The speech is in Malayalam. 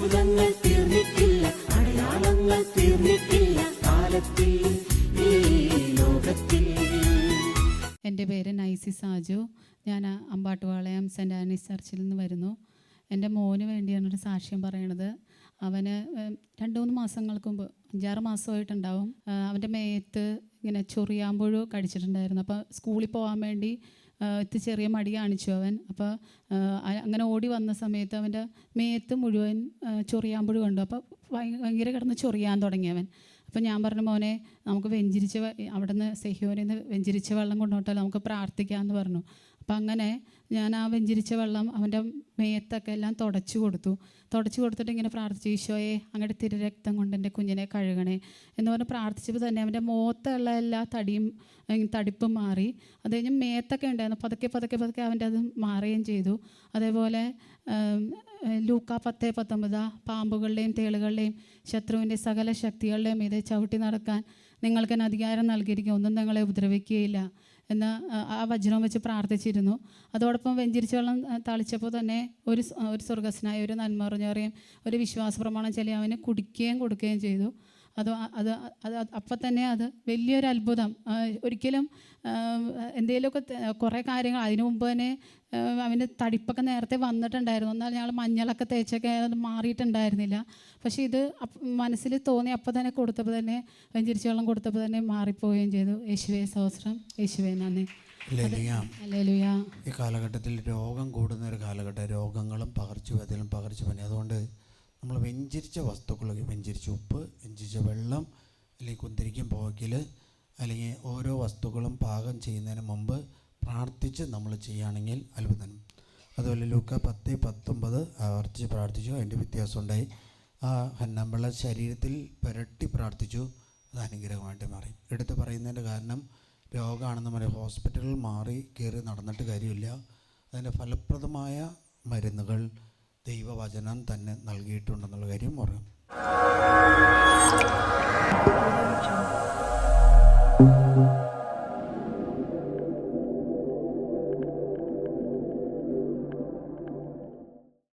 അത്ഭുതങ്ങൾ തീർന്നിട്ടില്ല, അടയാളങ്ങൾ തീർന്നിട്ടില്ല കാലത്തിൽ ഈ ലോകത്തിൽ. എൻ്റെ പേര് നൈസി സാജു. ഞാൻ അമ്പാട്ടുപാളയം സെൻറ്റ് ആനീസ് ചർച്ചിൽ നിന്ന് വരുന്നു. എൻ്റെ മോന് വേണ്ടിയാണ് ഒരു സാക്ഷ്യം പറയണത്. അവന് 2-3 മാസങ്ങൾക്ക് മുമ്പ്, 5-6 മാസമായിട്ടുണ്ടാവും, അവൻ്റെ മേത്ത് ഇങ്ങനെ ചൊറിയാമ്പുഴു കടിച്ചിട്ടുണ്ടായിരുന്നു. അപ്പോൾ സ്കൂളിൽ പോകാൻ വേണ്ടി ചെറിയ മടി കാണിച്ചു അവൻ. അപ്പോൾ അങ്ങനെ ഓടി വന്ന സമയത്ത് അവൻ്റെ മേത്ത് മുഴുവൻ ചൊറിയാമ്പുഴു കണ്ടു. അപ്പോൾ ഭയങ്കര കിടന്ന് ചൊറിയാൻ തുടങ്ങി അവൻ. അപ്പോൾ ഞാൻ പറഞ്ഞു, മോനെ നമുക്ക് അവിടെ നിന്ന് സെഹ്യോനിൽ നിന്ന് വെഞ്ചിരിച്ച വെള്ളം കൊണ്ടുപോയിട്ടാൽ നമുക്ക് പ്രാർത്ഥിക്കാമെന്ന് പറഞ്ഞു. അപ്പം അങ്ങനെ ഞാൻ ആ വെഞ്ചിരിച്ച വെള്ളം അവൻ്റെ മേത്തൊക്കെ എല്ലാം തുടച്ചു കൊടുത്തിട്ട് ഇങ്ങനെ പ്രാർത്ഥിച്ചു, ഈശോയെ അങ്ങയുടെ തിരുരക്തം കൊണ്ട് എൻ്റെ കുഞ്ഞിനെ കഴുകണേ എന്ന് പറഞ്ഞ് പ്രാർത്ഥിച്ചപ്പോൾ തന്നെ അവൻ്റെ മുഖത്തുള്ള എല്ലാ തടിപ്പും മാറി. അത് കഴിഞ്ഞ് മേത്തൊക്കെ ഉണ്ടായിരുന്നു, പതുക്കെ അവൻ്റെ അത് മാറുകയും ചെയ്തു. അതേപോലെ ലൂക്കാ 10:19 പാമ്പുകളുടെയും തേളുകളുടെയും ശത്രുവിൻ്റെ സകല ശക്തികളുടെയും മീതെ ചവിട്ടി നടക്കാൻ നിങ്ങൾക്ക് അധികാരം നൽകിയിരിക്കും, ഒന്നും നിങ്ങളെ ഉപദ്രവിക്കുകയില്ല എന്ന് ആ വചനം വെച്ച് പ്രാർത്ഥിച്ചിരുന്നു. അതോടൊപ്പം വെഞ്ചിരിച്ച വെള്ളം തളിച്ചപ്പോൾ തന്നെ ഒരു സ്വർഗസ്നായ ഒരു നന്മ പറഞ്ഞവരെയും ഒരു വിശ്വാസ പ്രമാണം ചൊല്ലി അവന് കുടിക്കുകയും കൊടുക്കുകയും ചെയ്തു. അത് അപ്പം തന്നെ അത് വലിയൊരു അത്ഭുതം. ഒരിക്കലും എന്തെങ്കിലുമൊക്കെ കുറേ കാര്യങ്ങൾ അതിനു മുമ്പ് തന്നെ അവൻ്റെ തടിപ്പൊക്കെ നേരത്തെ വന്നിട്ടുണ്ടായിരുന്നു. എന്നാൽ ഞങ്ങൾ മഞ്ഞളൊക്കെ തേച്ചൊക്കെ അത് മാറിയിട്ടുണ്ടായിരുന്നില്ല. പക്ഷേ ഇത് മനസ്സിൽ തോന്നി അപ്പോൾ തന്നെ കൊടുത്തപ്പോൾ തന്നെ വെഞ്ചിരിച്ച വെള്ളം കൊടുത്തപ്പോൾ തന്നെ മാറിപ്പോവുകയും ചെയ്തു. യേശുവേ സ്തോത്രം, യേശുവേ നന്ദി. ഹല്ലേലൂയ. ഈ കാലഘട്ടത്തിൽ രോഗം കൂടുന്ന ഒരു കാലഘട്ടം, രോഗങ്ങളും പകർച്ചപ്പനി. അതുകൊണ്ട് നമ്മൾ വെഞ്ചിരിച്ച വസ്തുക്കൾ, വെഞ്ചിരിച്ച ഉപ്പ്, വെഞ്ചിരിച്ച വെള്ളം, അല്ലെങ്കിൽ കുന്തിരിക്കും പോകൽ, അല്ലെങ്കിൽ ഓരോ വസ്തുക്കളും പാകം ചെയ്യുന്നതിന് മുമ്പ് പ്രാർത്ഥിച്ച് നമ്മൾ ചെയ്യുകയാണെങ്കിൽ അത്ഭുതം. അതുപോലെ ലൂക്കാ 10:19 ആവർത്തിച്ച് പ്രാർത്ഥിച്ചു, അതിൻ്റെ വ്യത്യാസം ഉണ്ടായി. ആ ഹന്നമ്പിള്ള ശരീരത്തിൽ പുരട്ടി പ്രാർത്ഥിച്ചു, അത് അനുഗ്രഹമായിട്ട് മാറി. എടുത്ത് പറയുന്നതിൻ്റെ കാരണം രോഗമാണെന്ന് പറയും, ഹോസ്പിറ്റലിൽ മാറി കയറി നടന്നിട്ട് കാര്യമില്ല. അതിൻ്റെ ഫലപ്രദമായ മരുന്നുകൾ ദൈവവചനം തന്നെ നൽകിയിട്ടുണ്ടെന്നുള്ള കാര്യം പറയാം.